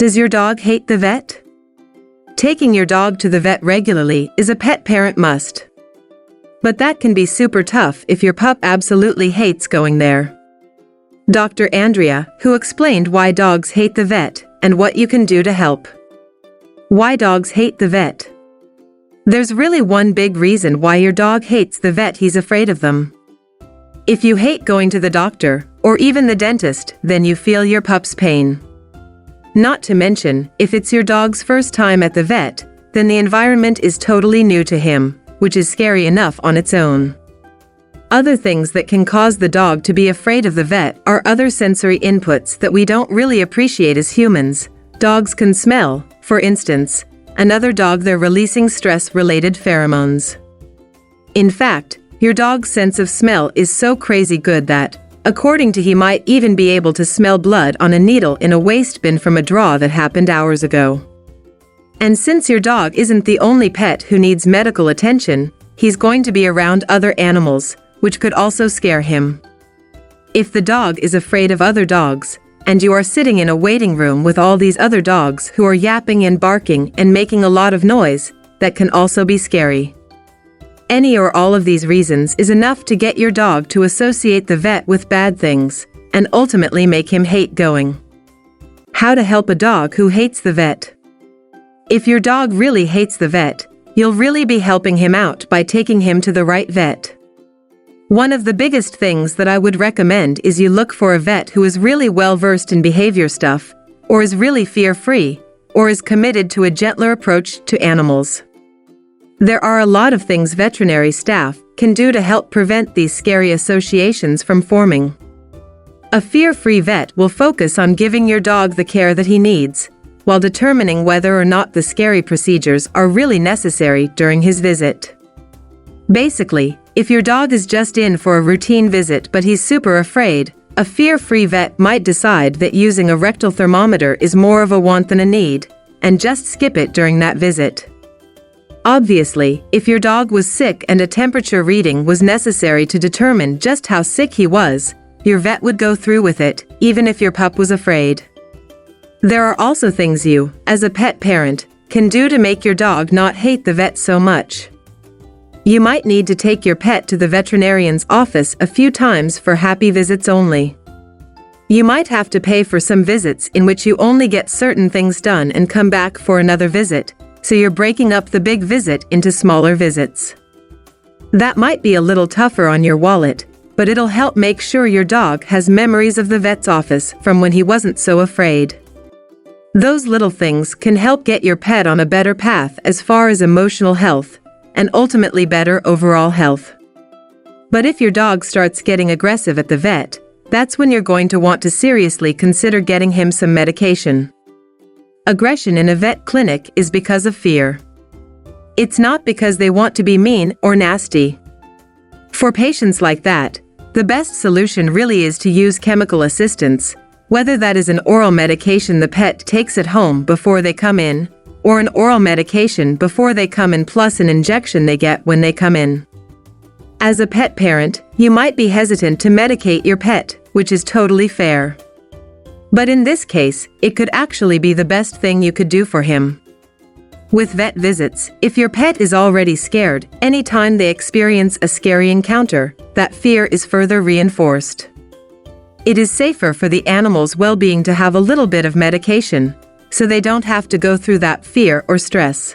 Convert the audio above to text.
Does your dog hate the vet? Taking your dog to the vet regularly is a pet parent must. But that can be super tough if your pup absolutely hates going there. Dr. Andrea, who explained why dogs hate the vet and what you can do to help. Why dogs hate the vet. There's really one big reason why your dog hates the vet: he's afraid of them. If you hate going to the doctor, or even the dentist, then you feel your pup's pain. Not to mention, if it's your dog's first time at the vet, then the environment is totally new to him, which is scary enough on its own. Other things that can cause the dog to be afraid of the vet are other sensory inputs that we don't really appreciate as humans. Dogs can smell, for instance, another dog. They're releasing stress-related pheromones. In fact, your dog's sense of smell is so crazy good that, according to he might even be able to smell blood on a needle in a waste bin from a draw that happened hours ago. And since your dog isn't the only pet who needs medical attention, he's going to be around other animals, which could also scare him. If the dog is afraid of other dogs, and you are sitting in a waiting room with all these other dogs who are yapping and barking and making a lot of noise, that can also be scary. Any or all of these reasons is enough to get your dog to associate the vet with bad things, and ultimately make him hate going. How to help a dog who hates the vet. If your dog really hates the vet, you'll really be helping him out by taking him to the right vet. One of the biggest things that I would recommend is you look for a vet who is really well versed in behavior stuff, or is really fear-free, or is committed to a gentler approach to animals. There are a lot of things veterinary staff can do to help prevent these scary associations from forming. A fear-free vet will focus on giving your dog the care that he needs, while determining whether or not the scary procedures are really necessary during his visit. Basically, if your dog is just in for a routine visit but he's super afraid, a fear-free vet might decide that using a rectal thermometer is more of a want than a need, and just skip it during that visit. Obviously, if your dog was sick and a temperature reading was necessary to determine just how sick he was, your vet would go through with it, even if your pup was afraid. There are also things you, as a pet parent, can do to make your dog not hate the vet so much. You might need to take your pet to the veterinarian's office a few times for happy visits only. You might have to pay for some visits in which you only get certain things done and come back for another visit, so you're breaking up the big visit into smaller visits. That might be a little tougher on your wallet, but it'll help make sure your dog has memories of the vet's office from when he wasn't so afraid. Those little things can help get your pet on a better path as far as emotional health, and ultimately better overall health. But if your dog starts getting aggressive at the vet, that's when you're going to want to seriously consider getting him some medication. Aggression in a vet clinic is because of fear. It's not because they want to be mean or nasty. For patients like that, the best solution really is to use chemical assistance, whether that is an oral medication the pet takes at home before they come in, or an oral medication before they come in plus an injection they get when they come in. As a pet parent, you might be hesitant to medicate your pet, which is totally fair. But in this case, it could actually be the best thing you could do for him. With vet visits, if your pet is already scared, anytime they experience a scary encounter, that fear is further reinforced. It is safer for the animal's well-being to have a little bit of medication, so they don't have to go through that fear or stress.